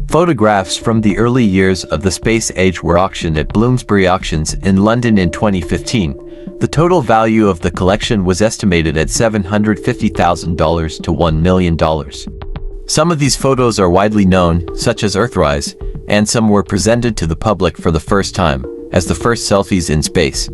Photographs from the early years of the space age were auctioned at Bloomsbury auctions in London in 2015. The total value of the collection was estimated at $750,000 to $1 million. Some of these photos are widely known, such as Earthrise, and some were presented to the public for the first time, as the first selfies in space.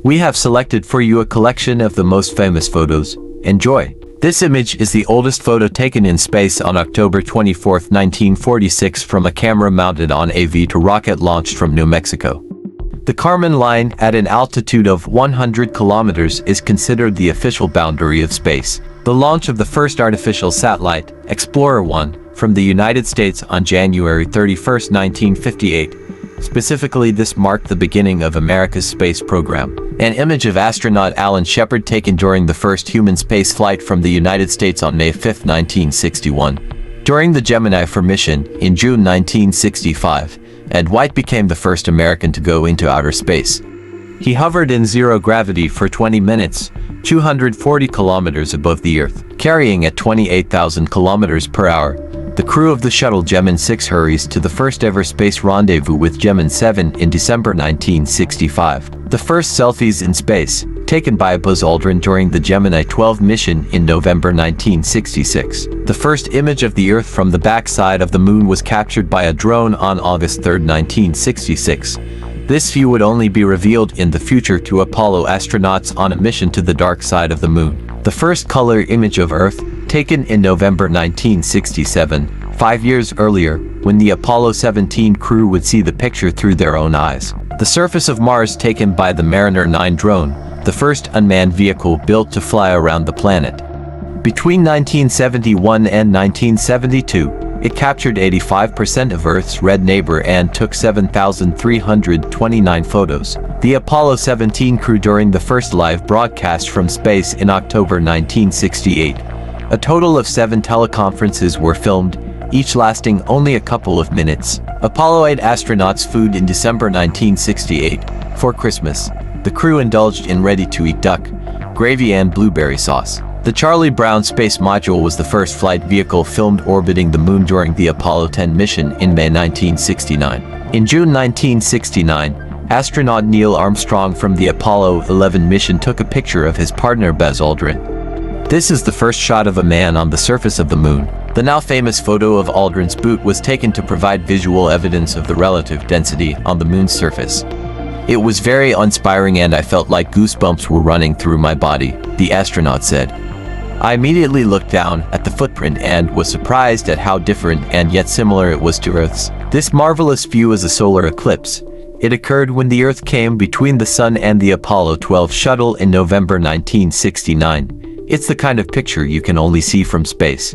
We have selected for you a collection of the most famous photos. Enjoy! This image is the oldest photo taken in space on October 24, 1946 from a camera mounted on a V2 rocket launched from New Mexico. The Kármán line, at an altitude of 100 kilometers, is considered the official boundary of space. The launch of the first artificial satellite, Explorer 1, from the United States on January 31, 1958. Specifically, this marked the beginning of America's space program. An image of astronaut Alan Shepard taken during the first human space flight from the United States on May 5, 1961. During the Gemini 4 mission, in June 1965, Ed White became the first American to go into outer space. He hovered in zero gravity for 20 minutes, 240 kilometers above the Earth, carrying at 28,000 kilometers per hour. The crew of the shuttle Gemini 6 hurries to the first-ever space rendezvous with Gemini 7 in December 1965. The first selfies in space, taken by Buzz Aldrin during the Gemini 12 mission in November 1966. The first image of the Earth from the backside of the Moon was captured by a drone on August 3, 1966. This view would only be revealed in the future to Apollo astronauts on a mission to the dark side of the Moon. The first color image of Earth, taken in November 1967, 5 years earlier, when the Apollo 17 crew would see the picture through their own eyes. The surface of Mars, taken by the Mariner 9 drone, the first unmanned vehicle built to fly around the planet. Between 1971 and 1972, it captured 85% of Earth's red neighbor and took 7,329 photos. The Apollo 17 crew during the first live broadcast from space in October 1968. A total of 7 teleconferences were filmed, each lasting only a couple of minutes. Apollo 8 astronauts' food in December 1968. For Christmas, the crew indulged in ready-to-eat duck, gravy and blueberry sauce. The Charlie Brown space module was the first flight vehicle filmed orbiting the Moon during the Apollo 10 mission in May 1969. In June 1969, astronaut Neil Armstrong from the Apollo 11 mission took a picture of his partner Buzz Aldrin. This is the first shot of a man on the surface of the Moon. The now famous photo of Aldrin's boot was taken to provide visual evidence of the relative density on the Moon's surface. It was very inspiring and I felt like goosebumps were running through my body, the astronaut said. I immediately looked down at the footprint and was surprised at how different and yet similar it was to Earth's. This marvelous view is a solar eclipse. It occurred when the Earth came between the Sun and the Apollo 12 shuttle in November 1969. It's the kind of picture you can only see from space.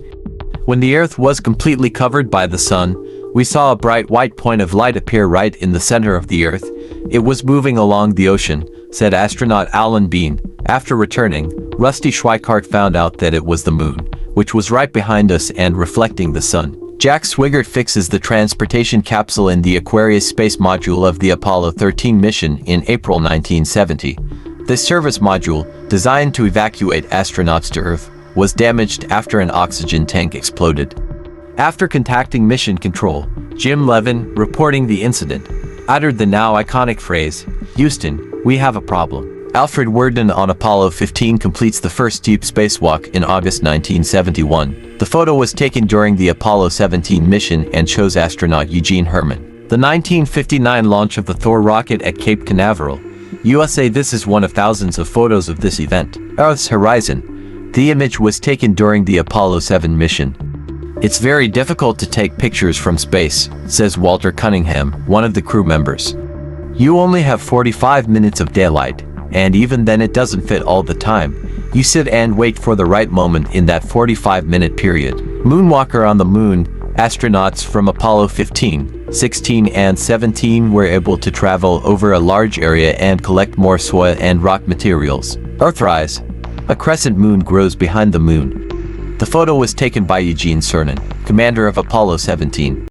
When the Earth was completely covered by the Sun, we saw a bright white point of light appear right in the center of the Earth. It was moving along the ocean, said astronaut Alan Bean. After returning, Rusty Schweickart found out that it was the Moon, which was right behind us and reflecting the Sun. Jack Swigert fixes the transportation capsule in the Aquarius space module of the Apollo 13 mission in April 1970. This service module, designed to evacuate astronauts to Earth, was damaged after an oxygen tank exploded. After contacting Mission Control, Jim Levin, reporting the incident, uttered the now iconic phrase, "Houston, we have a problem." Alfred Worden on Apollo 15 completes the first deep spacewalk in August 1971. The photo was taken during the Apollo 17 mission and shows astronaut Eugene Herman. The 1959 launch of the Thor rocket at Cape Canaveral, USA. This is one of thousands of photos of this event. Earth's horizon. The image was taken during the Apollo 7 mission. It's very difficult to take pictures from space, says Walter Cunningham, one of the crew members. You only have 45 minutes of daylight, and even then it doesn't fit all the time. You sit and wait for the right moment in that 45-minute period. Moonwalker on the Moon, astronauts from Apollo 15, 16 and 17 were able to travel over a large area and collect more soil and rock materials. Earthrise. A crescent moon grows behind the Moon. The photo was taken by Eugene Cernan, commander of Apollo 17.